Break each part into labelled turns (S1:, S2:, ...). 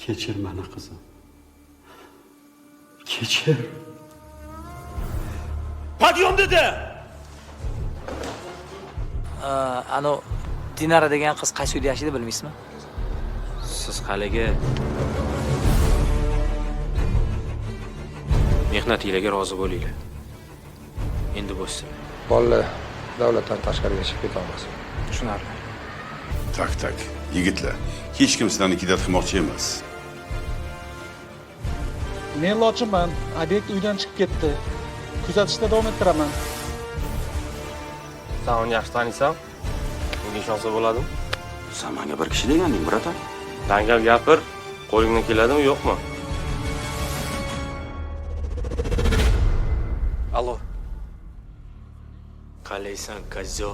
S1: Kechir meni qizim. Kechir.
S2: Podyom dedi.
S3: Ano Dinara degan qiz qaysi uyda yashaydi bilmaysizmi?
S4: Siz haligi mehnatingizga rozi bo'linglar. Endi bo'lsin.
S5: Bola davlatdan tashqariga chiqib keta olmasin.
S3: Tushunarli.
S6: Tak, yigitlar. Hech kim sizlarni kidrat qilmoqchi emas.
S7: Men lochiman. Obyekt uydan chiqib ketdi. Kuzatishda davom ettiraman.
S8: Sen uni yaxshi taniysan? Unga ishonsa bo'ladimi?
S2: Sen menga bir kishi deganding, bratan.
S8: Dangal gapir. Qo'lingdan keladimi, yo'qmi?
S4: Allo. Qalaysan, kazzo?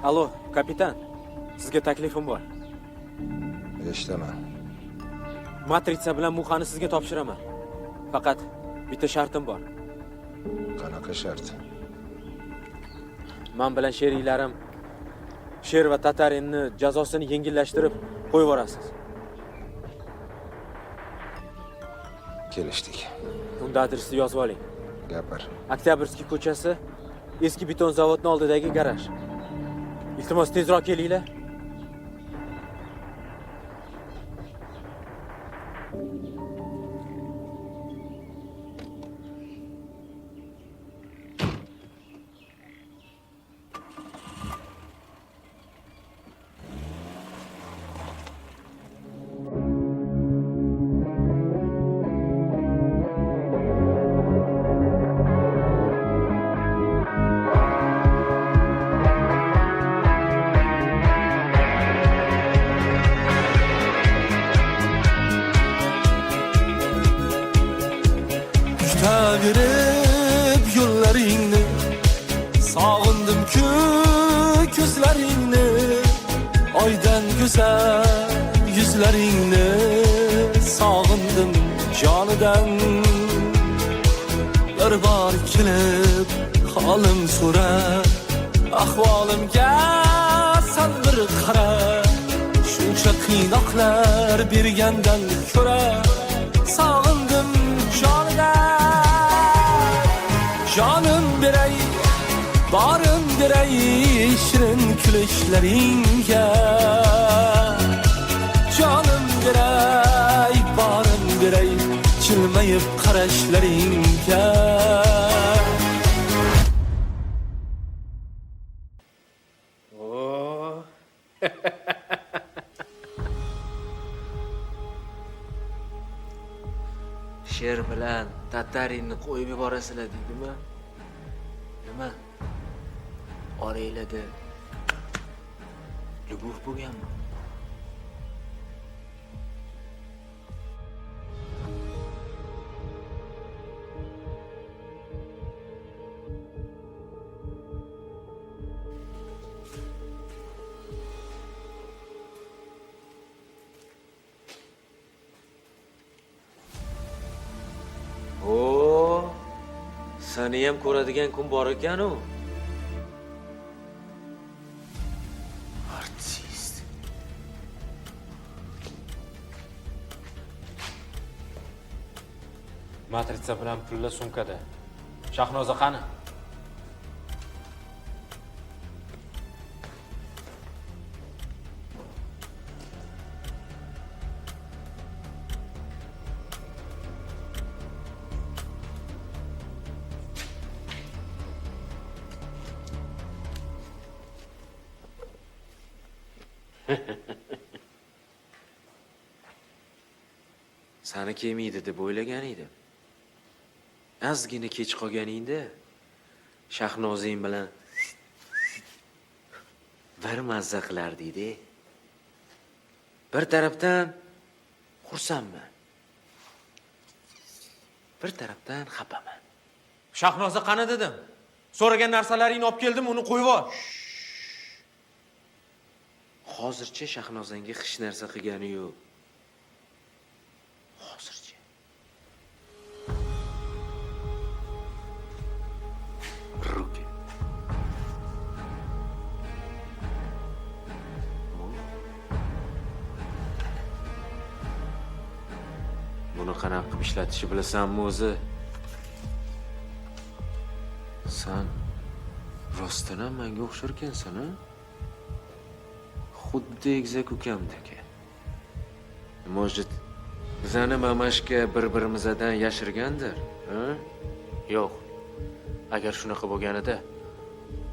S9: Allo, kapitan. Sizga taklifim bor.
S5: Eshitaman.
S9: Matrica bilan Muxani sizga topshiraman. Faqat bitta shartim bor.
S5: Qanaqa shart?
S9: Men bilan sheriklarim Sher va Tatarinni jazosini yengillashtirib qo'yib yuborasiz.
S5: Kelishdik.
S9: Unda adresni yozib oling.
S5: Gapir.
S9: Oktyabrskiy ko'chasi, eski beton zavodning oldidagi garaj. Iltimos tezroq kelinglar.
S10: Tutaverib yo'llaringni, sog'indim-ku ko'zlaringni, oydan go'zal yuzlaringni, sog'indim jonidan. Bir bor kelib holim so'ra, ahvolimga sal bir qara, shuncha qiynoqlar bergandan ko'ra, sog'indim jonidan. Canım birey, barım birey, şirin gülüşleringe. Canım birey, barım birey, çilmeyip karışlarınge.
S4: Oo.
S3: Sher bilan Tatarinni qo'yib yuborasizlar deydimi? Nima? Oranglarda любовь bo'lganmi? Seni ham ko'radigan kun bor ekan-u. Artist.
S9: Matrica bilan pulla sumkada. Shahnoza qani?
S4: Seni kelmaydi deb o'ylagan edim. Ozgina kech qolganingda Shahnozing bilan bir mazza qilardingiz. Bir tarafdan Xursandman. Bir tarafdan xafaman.
S9: Shahnoza qani dedim. So'ragan narsalaringni olib keldim, uni qo'yib yubor.
S4: Hozircha Shahnozangga hech narsa qilgani yo'q. Hozircha. Ruki. Buni qanaqa qilib ishlatishni bilasanmi o'zi? Sen rostdan ham menga o'xshar ekansan, a? Xuddi egizak ukamdek. Может, bizani mamashka bir-birimizdan yashirgandir, ha? Yo'q. Agar shunaqa bo'lganida,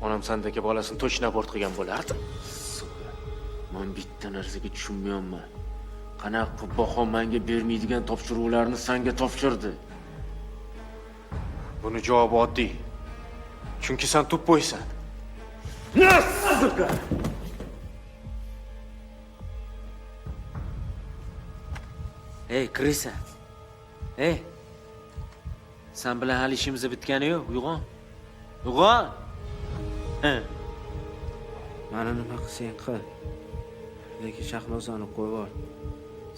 S4: onam sandagi bolasini точно abort qilgan bo'lardi. Men bitta narsaga tushunmayapman. Qanaqa baho menga bermaydigan topshiriqlarni senga topshirdi?
S9: Buni javobi oddiy. Chunki sen tuppoysan.
S4: Ey, Krisa. Ey. Sen bilan hali ishimiz bitgani yo'q. Uyg'on. Uyg'on. Mana nima qilsang qil. Lekin Shahnozani qo'yib yubor.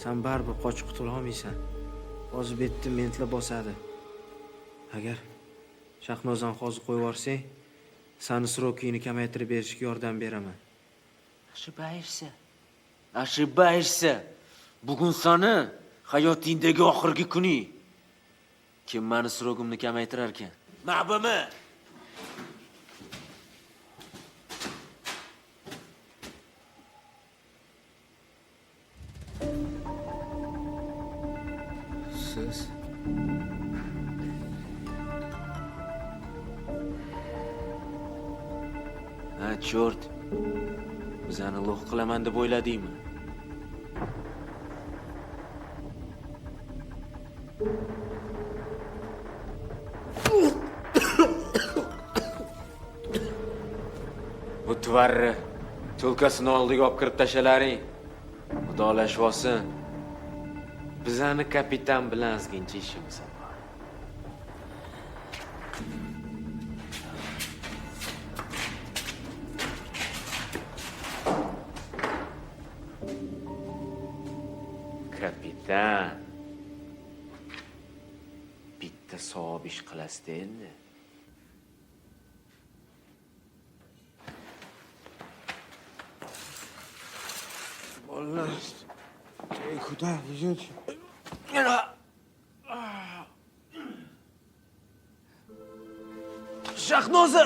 S4: Sen baribir qochib qutula olmaysan. Hozir betni mentla bosadi. Agar Shahnozani hozir qo'yib yuborsang, seni srokingni kamaytirib berishga yordam beraman. Ошибаешься. Bugun seni hayotingdagi oxirgi kuning. Kim meni srogimni kamaytirar ekan? Ma'bumi? Siz Ha, chort. Bizani lo'q qilaman deb o'yladingmi? Bu tvarri cho'lkasini oldiga olib kirib tashalaring. Xudolashib olsin. Bizani kapitan bilan ozgincha ishimiz bor. Kapitan. Bitta savob ish qilasiz endi.
S5: Bolalar. Ey, kuda, yuz.
S3: Shahnoza!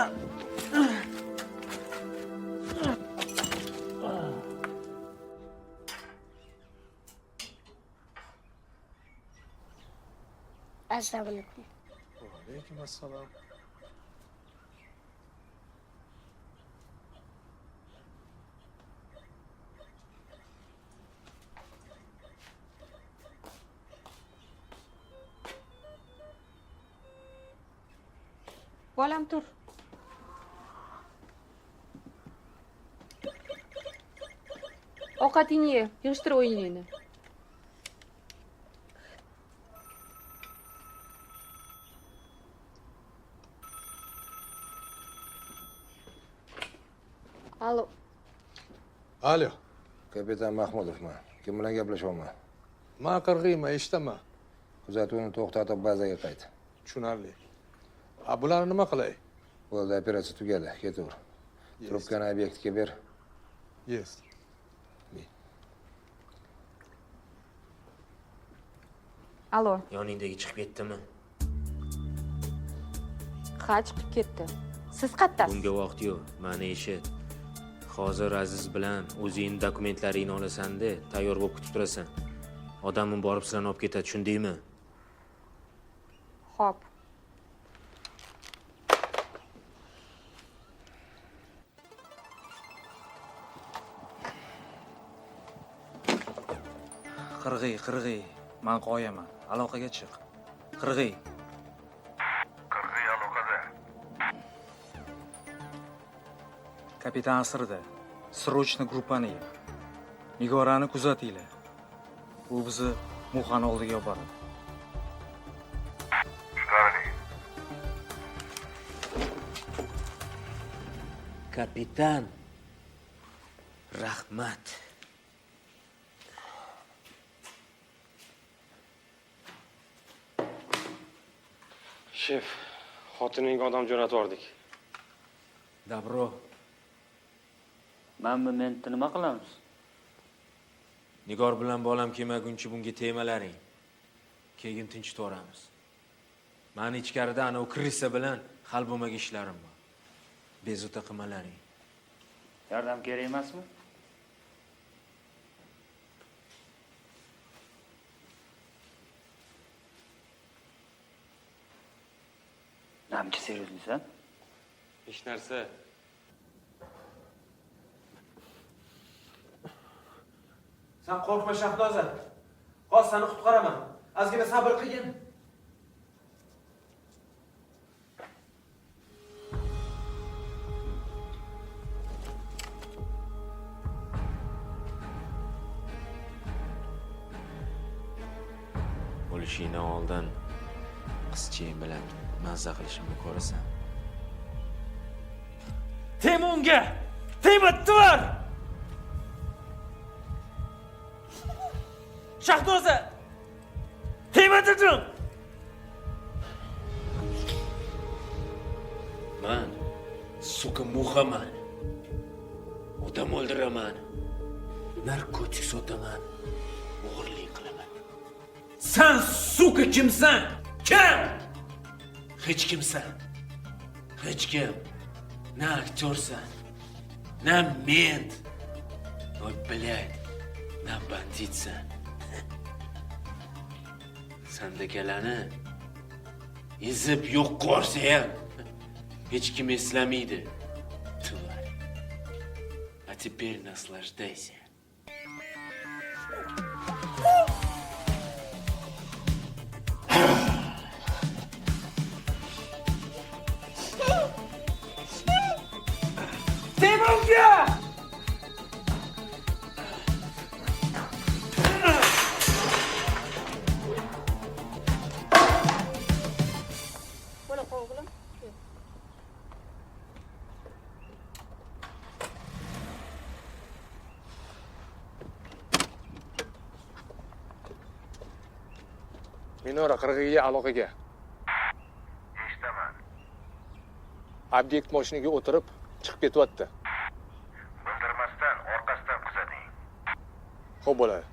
S1: Assalomu alaykum.
S7: Alaykum assalom.
S1: Bolam tur. Ovqatingni ye, yig'ishtir o'yiningni. Alo.
S7: Alo.
S5: Kapitan Mahmudovman. Kim bilan gaplashyapman?
S7: Men qirg'iyman, eshitaman.
S5: Kuzatuvni to'xtatib bazaga qayt.
S7: Tushunarli. Bularni nima qilay?
S5: Bo'ldi, operatsiya tugadi. Ketaver. Trubkani obyektga ber.
S7: Yes.
S1: Alo.
S4: Yoningdagi chiqib ketdimi?
S1: Ha, chiqib ketdi. Siz qayerdasiz?
S4: Bunga vaqt yo'q. Mani eshit. Hozir Aziz bilan o'zing dokumentlaringni olasan-da, tayyor bo'lib kutib turasan. Odamim borib sizlarni olib ketadi, tushundingmi?
S1: Xo'p.
S3: Qirg'iy. Men qo'yaman. Aloqaga chiq. Qirg'iy.
S6: aloqada.
S7: Kapitan asrida. Срочно gruppani. Nigorani kuzatinglar. U bizni
S3: Muhani oldiga olib boradi.
S4: Kapitan. Rahmat.
S8: Shef, xotininga odam jo'natib yubordik.
S4: Dabro.
S3: Momentni nima qilamiz?
S4: Nigor bilan bolam kelmaguncha bunga tegmalaring. Keyin tinchitib yuboramiz. Mani ichkarida ana u Krisa bilan hal bo'lmagan ishlarim bor. Bezovta qilmalaring.
S3: Yordam kerak emasmi? Namchi seriozmisan?
S8: Hech narsa.
S9: Sen qo'rqma Shahnoza. Hozir seni qutqaraman. Ozgina sabr qilgin.
S4: O'lishingdan oldin qizchang bilan mazza qilishimni ko'rasan.
S10: Tegma unga! Tegma, tivar! Shahnoza! Tegma dedim!
S4: Man suka muhaman. Odam o'ldiraman. Narkotik sotaman. O'g'irlik qilaman.
S10: Sen suka kimsan? Kim?
S4: Hech kimsan. Hech kim. Na aktyorsan. Na ment. Oy, блядь. Na banditsan. Sandakalani ezib yo'q qilsa ham hech kim eslamaydi. Тварь. А теперь наслаждайся.
S10: Tegma unga!
S5: Minora qirg'iga aloqaga.
S11: Eshitaman.
S5: Obyekt mashinaga o'tirib chiqib ketyapti.
S11: Bildirmasdan orqasidan kuzating.
S5: Xo'p bo'ladi.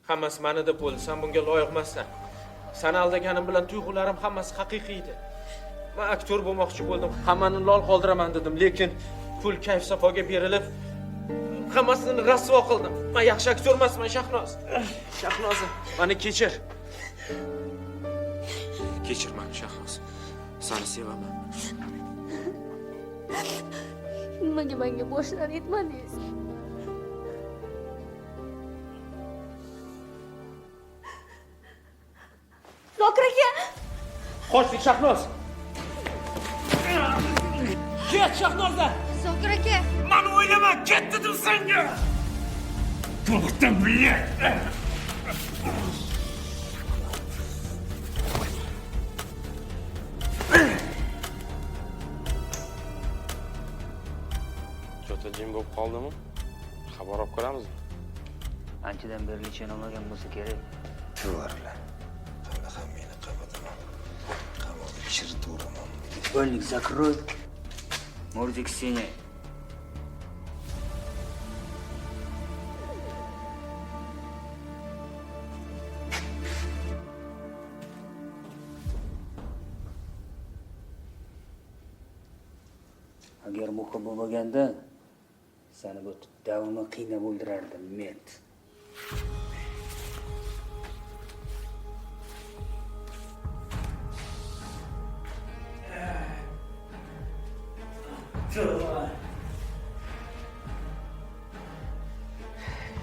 S9: Hammasi mani deb bo'ldi. Sen bunga loyiq emassan. Seni aldaganim bilan tuyg'ularim hammasi haqiqiy edi. Men aktyor bo'lmoqchi bo'ldim. Hammani lol qoldiraman dedim, lekin pul kayf safoga berilib hammasini rasvo qildim. Men yaxshi aktyor emasman, Shahnoz. Shahnoza, meni kechir. Kechir meni, Shahnoz. Seni sevaman.
S1: Nimaga menga boshdan aytmadingiz? Zokir aka!
S9: Qochdik, Shahnoz. Ket, Shahnoza!
S1: Zokir aka!
S10: Mani o'ylama, ket dedim senga! To'g'ridan bilay!
S8: Cho'ta jim bo'lib qoldimi? Xabar olib ko'ramizmi?
S3: Anchadan beri lichin olmagan bo'lsa kerak.
S5: Tuvarlar. Hali ham meni qabataman. Qamoqqa tushirib uraman.
S3: Больник закрой. Мордик к стене. Agar muhim bo'lmaganda seni bu davomli qiynab o'ldirardim, ment.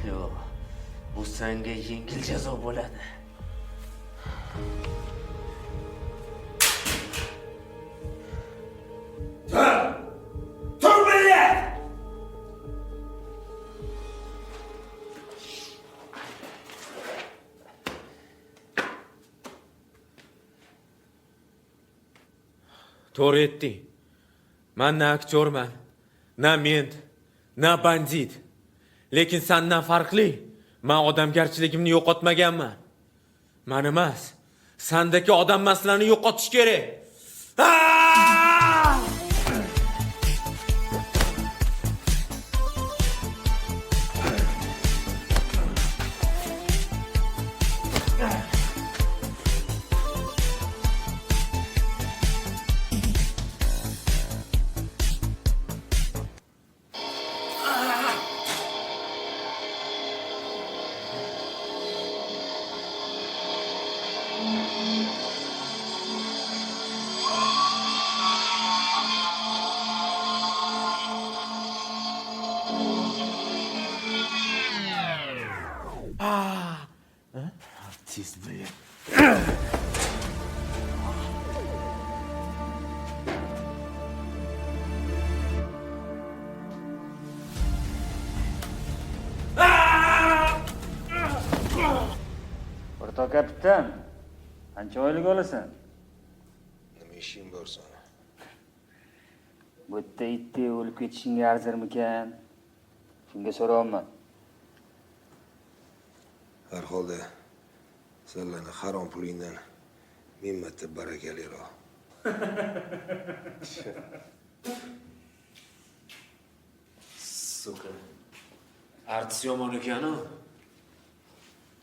S4: Yo'q. Bu senga yengil jazo bo'ladi.
S9: To'g'ri aytding. Men na aktyorman, na ment, na bandit. Lekin sendan farqli. Men odamgarchiligimni yo'qotmaganman. Men emas, sendagi odammaslarni yo'qotish kerak. Artist bilan.
S3: O'rtoq kapitan, qancha oylik olasan?
S5: Nima ishing bor sani?
S3: Bu yerda itdek o'lib ketishingga arzirmikan? Shunga so'rayapman.
S5: Har holda sizlarni harom pulingdan ming marta barakaliroq.
S4: Suka. Artist yomon ekan-ku.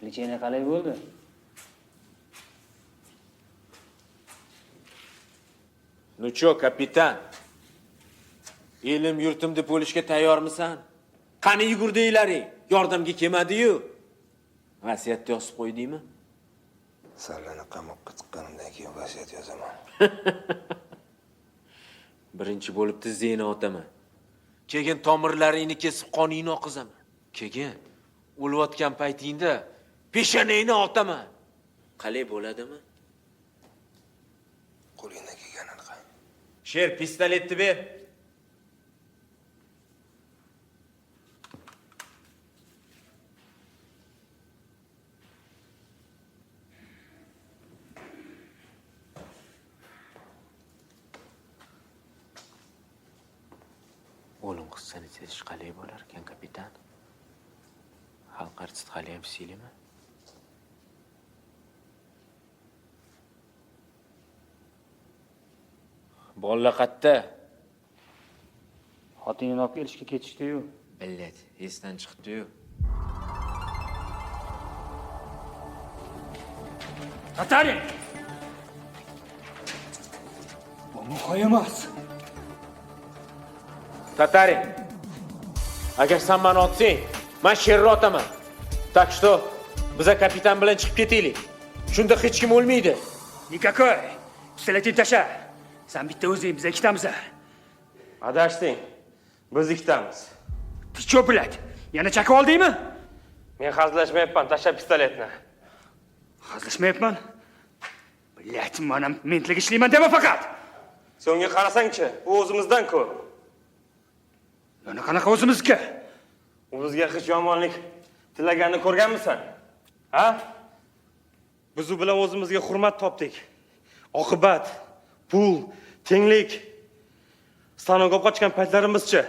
S3: Lechena qalay bo'ldi?
S9: Ну чё, kapitan? Elim yurtim deb o'lishga tayyormisan? Qani yugurdinglaring? Yordamga kelmadi-yu. Vasiyatni yozib qo'ydingmi?
S5: Sizlarni qamoqqa chiqqanimdan keyin vasiyat yozaman.
S9: Birinchi bo'libdi zina otaman. Keyin tomirlaringni kesib qoningni oqizaman. Keyin o'layotgan paytingda peshonangni otaman. Qalay bo'ladimi?
S5: Qo'lingdan kelganini qil.
S9: Sher, pistoletni ber. O'lim qissani sezish qalay bo'lar ekan, kapitan? Xalq artisti hali ham siylimi? Bolla qatta.
S3: Xotinini olib kelishga ketishdi-yu.
S9: Billat, esdan chiqdi-yu.
S10: Tatarin! Bu muhim emas.
S9: Tatarin. Agar sen meni otsang, men sherni otaman. Tak что, biza kapitan bilan chiqib ketaylik. Shunda hech kim o'lmaydi.
S10: Nikakoy. Pistoletni tasha. Sen bitta o'zing, biz ikkitamiz.
S8: Adashting. Biz ikkitamiz.
S10: Ты чё, блядь? Yana chaqib oldingmi?
S8: Men hazillashmayapman, tasha pistoletni.
S10: Hazillashmayapman. Блядь, men ham mentlik ishlayman dema faqat.
S8: Senga qarasang-chi, bu o'zimizdan-ku.
S10: Yana qanaqa o'zimizga?
S8: U bizga hech yomonlik tilaganini ko'rganmisan? Ha? Biz u bilan o'zimizga hurmat topdik. Oqibat, pul, tenglik. Sanoga qochgan paytlarimizchi?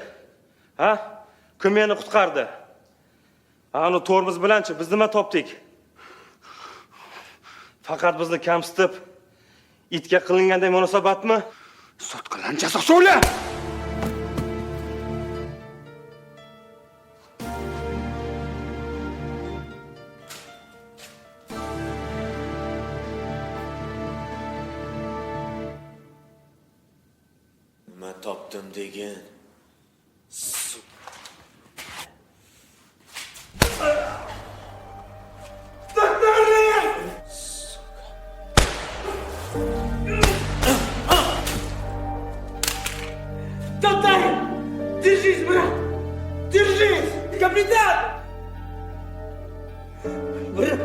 S8: Ha? Kim meni qutqardi? Ana to'rimiz bilanchi biz nima topdik? Faqat bizni kamsitib, itga qilinganday munosabatmi?
S10: Sotqilan jazo so'la.
S9: Nima topdim degan?
S10: Тотарин! Держись, брат! Держись! Капитан! Брат!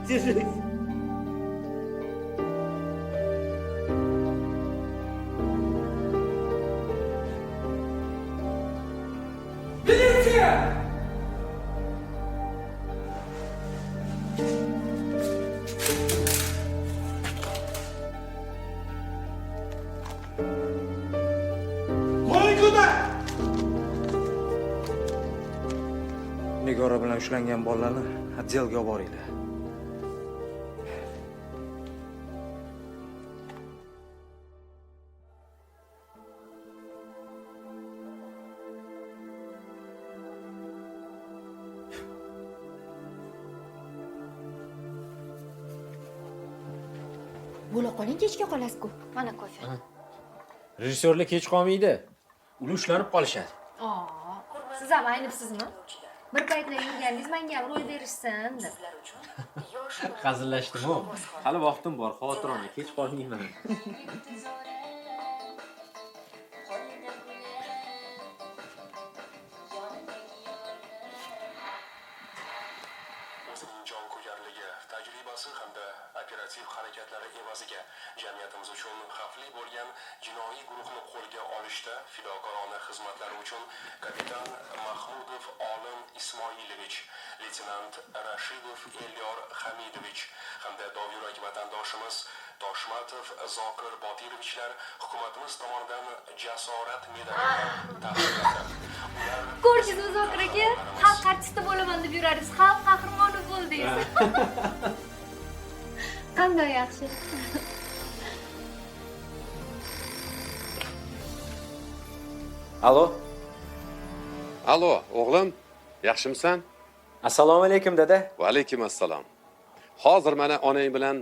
S10: Держись! Милиция!
S9: Nigora bilan ushlangan bolalarni отделga olib boringlar.
S1: Bo'la qoling, kechga qolasiz-ku. Mana kofe.
S9: Rejissyorlar kech qolmaydi. Ular ushlanib qolishadi.
S1: Siz ham aynibsizmi? Bir paytlar yurganingiz menga ham ro'y berishsin deb.
S9: Hazillashdimi? Hali vaqtim bor, xavotir olmang, kech qolmayman.
S11: jon ko'karligi, tajribasi hamda operativ harakatlari evaziga jamiyatimiz uchun xavfli bo'lgan jinoiy guruhni qo'lga olishda fidokorona xizmatlari uchun kapitan Mahmudov Olim Ismoilovich, leytenant Rashidov Elyor Hamidovich hamda dovyurak vatandoshimiz Toshmatov Zokir Botirovichlar hukumatimiz tomonidan jasorat medaliga taqdirlandi.
S1: Ko'rishingiz Zokir aka, xalq artisti bo'laman deb yurarsiz, xalq qahramoni bo'ldingiz. Qanday yaxshi.
S4: Alo.
S2: Alo, o'g'lim, yaxshimisan?
S4: Assalomu alaykum dada.
S2: Va alaykum assalom. Hozir mana onang bilan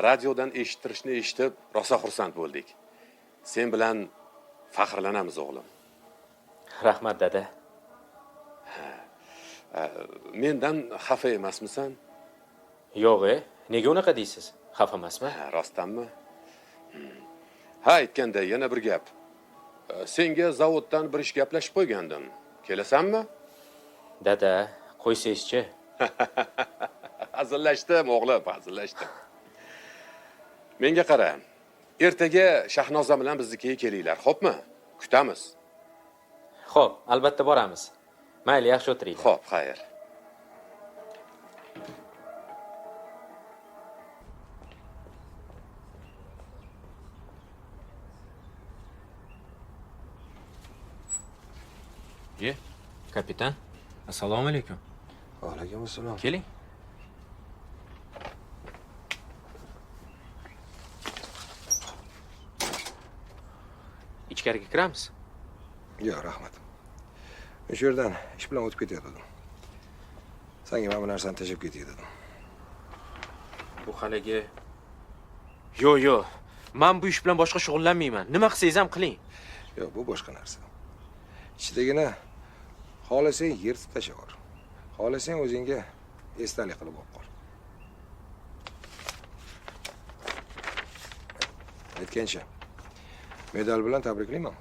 S2: radiodan eshittirishni eshitib, rosa xursand bo'ldik. Sen bilan faxrlanamiz, o'g'lim.
S4: Rahmat dada.
S2: Mendan xafa emasmisan?
S4: Yo'q, nega unaqa deysiz? Xafa emasman.
S2: Rostdanmi? Ha, aytganda yana bir gap. Senga zavoddan bir ish gaplashib qo'ygandim. Kelasanmi?
S4: Dada, qo'ysangizchi.
S2: Hazillashdim, o'g'lim, hazillashdim. Menga qara. Ertaga Shahnoza bilan biznikiga kelinglar, xo'pmi? Kutamiz.
S4: Xo'p, albatta boramiz. Mayli, yaxshi o'tiringlar.
S2: Xo'p, xayr.
S9: Kapitan, assalomu alaykum.
S5: Va alaykum assalom.
S9: Keling.
S4: Ichkariga kiramiz.
S5: Yo'q, rahmat. Men shu yerdan ish bilan o'tib ketayotgandim. Senga mana bu narsani tashlab ketay dedim.
S4: Bu haligi Yo'q. Men bu ish bilan boshqa shug'ullanmayman. Nima qilsangiz ham qiling.
S5: Yo'q, bu boshqa narsa. Ichidagina xohlasang yirtib tashla. Xohlasang o'zingga esdalik qilib olib qol. Aytgancha, medal bilan tabriklayman.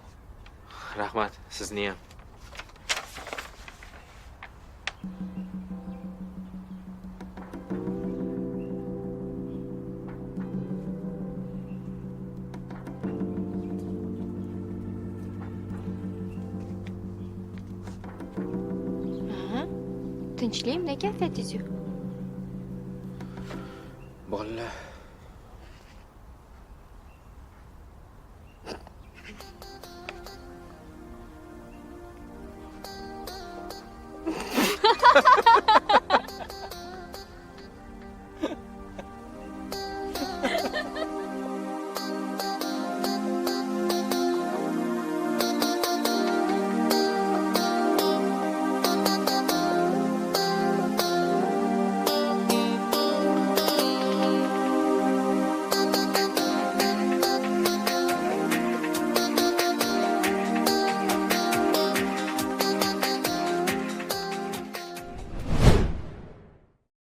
S4: Rahmat, sizni ham.
S1: Tinchlikmi, kayfiyatingiz yo'q?
S4: Bolalar